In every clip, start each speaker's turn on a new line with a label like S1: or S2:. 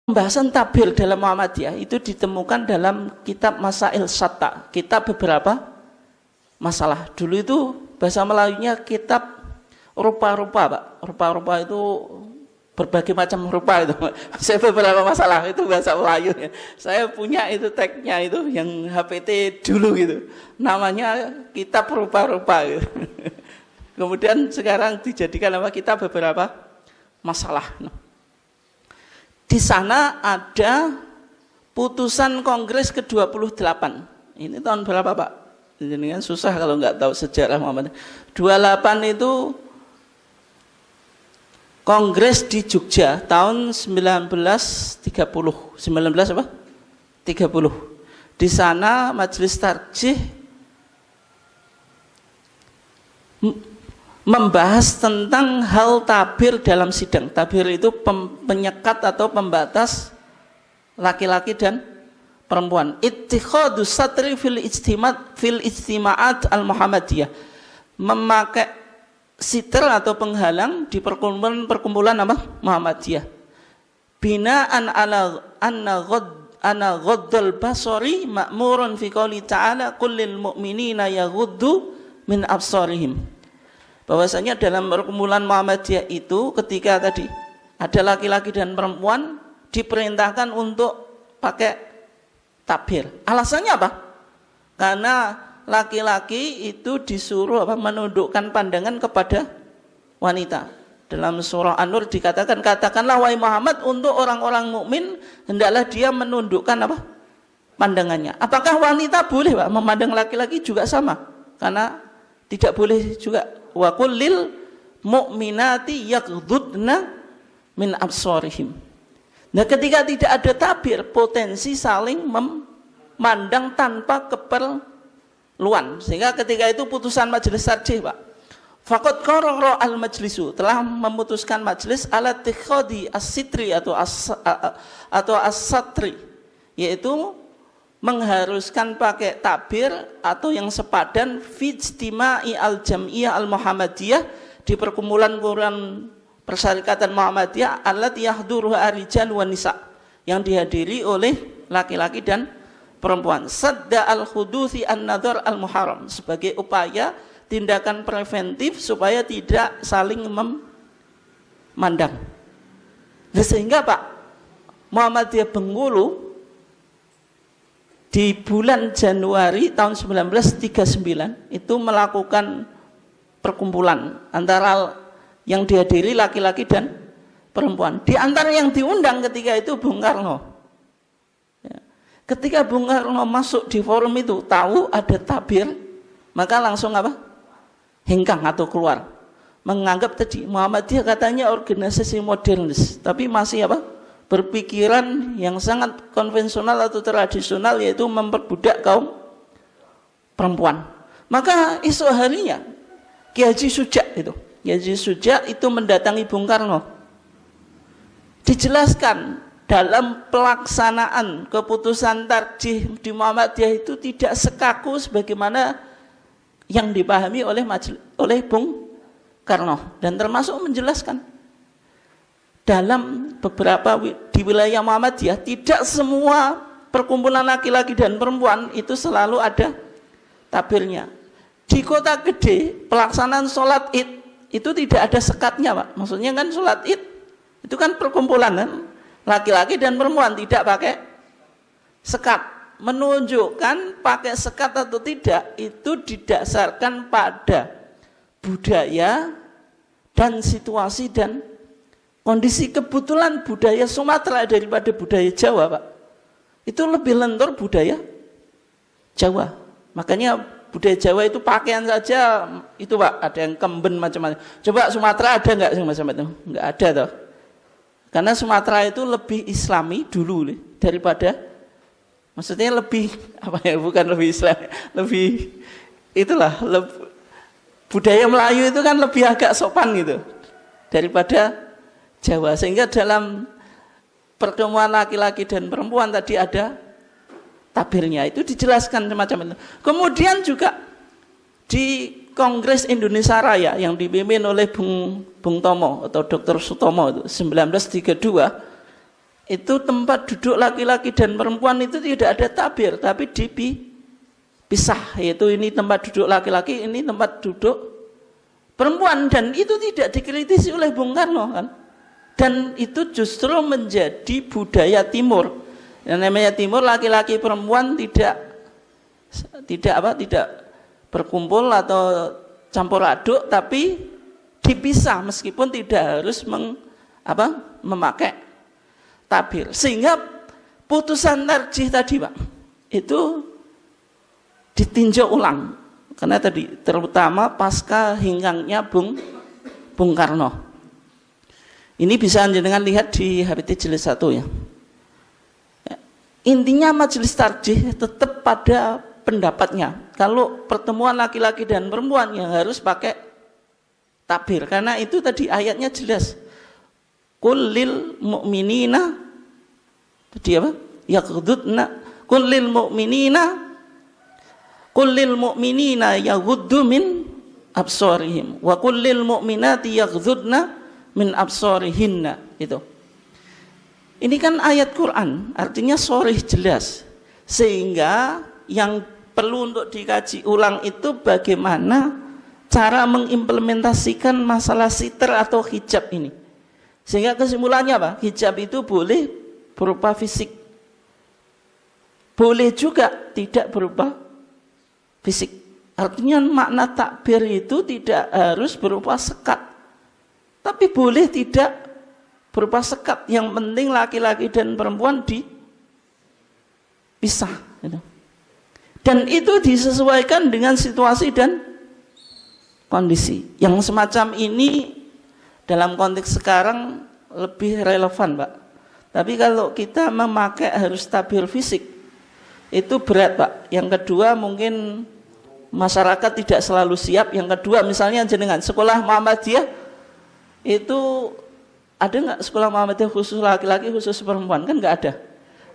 S1: Pembahasan tabir dalam Muhammadiyah itu ditemukan dalam kitab Masail Syatta, kitab beberapa masalah. Dulu itu bahasa Melayunya kitab rupa-rupa, Pak. Rupa-rupa itu berbagai macam rupa itu. Saya beberapa masalah itu bahasa Melayu. Saya punya itu tagnya itu yang HPT dulu gitu. Namanya kitab rupa-rupa gitu. Kemudian sekarang dijadikan nama kitab beberapa masalah. Di sana ada putusan Kongres ke-28. Ini tahun berapa, Pak? Ini kan susah kalau nggak tahu sejarah Muhammadiyah. 28 itu Kongres di Jogja tahun 1930. 19 apa? 30. Di sana Majelis Tarjih membahas tentang hal tabir dalam sidang. Tabir itu penyekat atau pembatas laki-laki dan perempuan. Ittikhadu satri fil ijtima'at al-Muhammadiyah. Memakai siter atau penghalang di perkumpulan apa? Muhammadiyah. Binaan ala anna ghaddal basari ma'murun fi qouli ta'ala kullil mu'minina yaghuddu min absarihim. Bahwasanya dalam perkumpulan Muhammadiyah itu ketika tadi ada laki-laki dan perempuan diperintahkan untuk pakai tabir. Alasannya apa? Karena laki-laki itu disuruh menundukkan pandangan kepada wanita. Dalam surah An-Nur dikatakan, katakanlah wahai Muhammad untuk orang-orang mukmin hendaklah dia menundukkan pandangannya. Apakah wanita boleh, Pak, memandang laki-laki juga sama? Karena tidak boleh juga. Wa kullil mu'minati yaghdudna min absarihim. Nah, ketika tidak ada tabir, potensi saling memandang tanpa keperluan. Sehingga ketika itu putusan Majelis Tarjih, Pak. Faqad qarara al-majlisu, telah memutuskan majelis ala tikhadi as-sitri atau as-satri, yaitu mengharuskan pakai tabir atau yang sepadan fi ijtima'i al-jam'iyah al-Muhammadiyah, di perkumpulan persyarikatan Muhammadiyah allati yahduruha ar-rijal wan nisa, yang dihadiri oleh laki-laki dan perempuan. Sadda al-huduthi an-nadhar al-muharram, sebagai upaya tindakan preventif supaya tidak saling memandang. Sehingga Pak, Muhammadiyah Bengkulu di bulan Januari tahun 1939 itu melakukan perkumpulan antara yang dihadiri laki-laki dan perempuan. Di antara yang diundang ketika itu Bung Karno. Ketika Bung Karno masuk di forum itu, tahu ada tabir, maka langsung hengkang atau keluar. Menganggap tadi Muhammadiyah katanya organisasi modernis, tapi masih berpikiran yang sangat konvensional atau tradisional, yaitu memperbudak kaum perempuan. Maka esok harinya Ki Haji Suja itu mendatangi Bung Karno. Dijelaskan dalam pelaksanaan keputusan tarjih di Muhammadiyah itu tidak sekaku sebagaimana yang dipahami oleh Bung Karno, dan termasuk menjelaskan dalam beberapa di wilayah Muhammadiyah tidak semua perkumpulan laki-laki dan perempuan itu selalu ada tabirnya. Di kota gede pelaksanaan sholat id itu tidak ada sekatnya, Pak. Maksudnya kan sholat id itu kan perkumpulan kan laki-laki dan perempuan, tidak pakai sekat. Menunjukkan pakai sekat atau tidak itu didasarkan pada budaya dan situasi dan kondisi. Kebetulan budaya Sumatera daripada budaya Jawa, Pak, itu lebih lentur budaya Jawa. Makanya budaya Jawa itu pakaian saja itu, Pak, ada yang kemben macam-macam. Coba Sumatera ada nggak sih macam itu? Nggak ada toh. Karena Sumatera itu lebih Islami dulu daripada, maksudnya lebih bukan lebih Islam, lebih itulah budaya Melayu itu kan lebih agak sopan gitu daripada Jawa. Sehingga dalam pertemuan laki-laki dan perempuan tadi ada tabirnya, itu dijelaskan semacam itu. Kemudian juga di Kongres Indonesia Raya yang dipimpin oleh Bung Tomo atau Dr. Sutomo itu 1932, itu tempat duduk laki-laki dan perempuan itu tidak ada tabir, tapi dipisah. Yaitu ini tempat duduk laki-laki, ini tempat duduk perempuan, dan itu tidak dikritisi oleh Bung Karno kan. Dan itu justru menjadi budaya Timur. Yang namanya Timur, laki-laki perempuan tidak berkumpul atau campur aduk, tapi dipisah meskipun tidak harus memakai tabir. Sehingga putusan tarjih tadi Pak itu ditinjau ulang, karena tadi terutama pasca hinggangnya Bung Karno. Ini bisa jenengan lihat di HPT jilid 1 ya. Intinya majelis tarjih tetap pada pendapatnya kalau pertemuan laki-laki dan perempuan yang harus pakai tabir, karena itu tadi ayatnya jelas. Qul lil mu'minina tadi apa? Yaghudduna qul lil mu'minina yaghuddu min absarihim wa qul lil mu'minati yaghuddna min absarihinna. Itu. Ini kan ayat Quran, artinya sharih jelas. Sehingga yang perlu untuk dikaji ulang itu bagaimana cara mengimplementasikan masalah siter atau hijab ini. Sehingga kesimpulannya apa? Hijab itu boleh berupa fisik, boleh juga tidak berupa fisik. Artinya makna takbir itu tidak harus berupa sekat, tapi boleh tidak berupa sekat. Yang penting laki-laki dan perempuan dipisah. Dan itu disesuaikan dengan situasi dan kondisi. Yang semacam ini dalam konteks sekarang lebih relevan Pak. Tapi kalau kita memakai harus tabir fisik, itu berat Pak. Yang kedua mungkin masyarakat tidak selalu siap. Yang kedua misalnya jenengan sekolah Muhammadiyah itu ada nggak sekolah Muhammadiyah khusus laki-laki khusus perempuan? Kan nggak ada.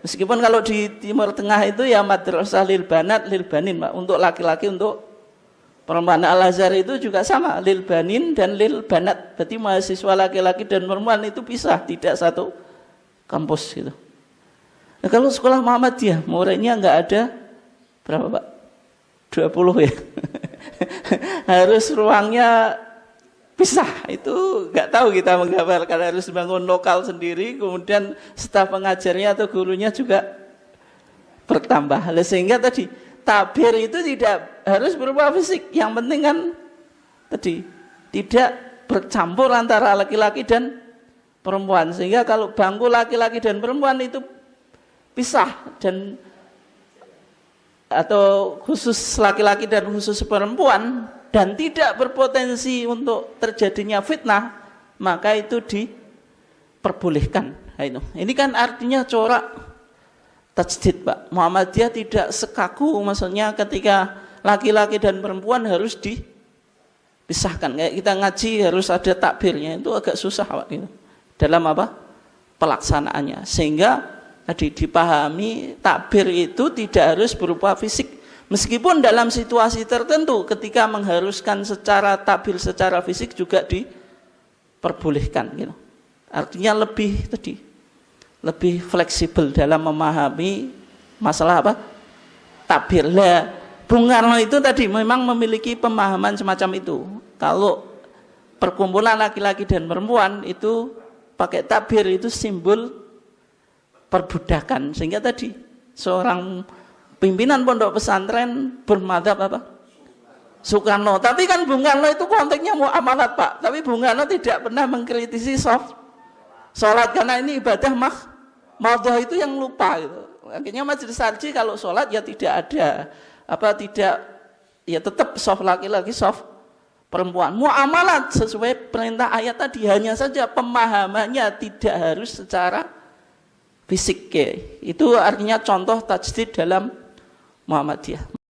S1: Meskipun kalau di Timur Tengah itu ya madrasah lil banat lil banin Pak, untuk laki-laki untuk perempuan. Al-Azhar itu juga sama, lil banin dan lil banat. Berarti mahasiswa laki-laki dan perempuan itu pisah, tidak satu kampus gitu. Nah, kalau sekolah Muhammadiyah muridnya nggak ada berapa Pak? 20 ya. Harus ruangnya pisah, itu nggak tahu kita menggambarkan, harus bangun lokal sendiri, kemudian staf pengajarnya atau gurunya juga bertambah. Sehingga tadi tabir itu tidak harus berupa fisik, yang penting kan tadi tidak bercampur antara laki-laki dan perempuan. Sehingga kalau bangku laki-laki dan perempuan itu pisah, dan atau khusus laki-laki dan khusus perempuan, dan tidak berpotensi untuk terjadinya fitnah, maka itu diperbolehkan. Ini kan artinya corak tajdid Pak. Muhammadiyah tidak sekaku, maksudnya ketika laki-laki dan perempuan harus dipisahkan. Kayak kita ngaji harus ada takbirnya, itu agak susah Pak gitu. Dalam apa? Pelaksanaannya. Sehingga tadi dipahami takbir itu tidak harus berupa fisik. Meskipun dalam situasi tertentu ketika mengharuskan secara takbir secara fisik juga diperbolehkan gitu. Artinya lebih fleksibel dalam memahami masalah apa? Takbir. Lah, Bung Karno itu tadi memang memiliki pemahaman semacam itu. Kalau perkumpulan laki-laki dan perempuan itu pakai takbir itu simbol perbudakan. Sehingga tadi seorang pimpinan pondok pesantren bermadzhab apa? Soekarno. Tapi kan Bung Karno itu konteksnya muamalat Pak. Tapi Bung Karno tidak pernah mengkritisi sholat, karena ini ibadah madhah itu yang lupa gitu. Akhirnya majelis tarjih kalau sholat ya tidak ada ya tetap soft laki-laki, soft perempuan. Muamalat sesuai perintah ayat tadi, hanya saja pemahamannya tidak harus secara fisik. Itu artinya contoh tajdid dalam Muhammadiyah.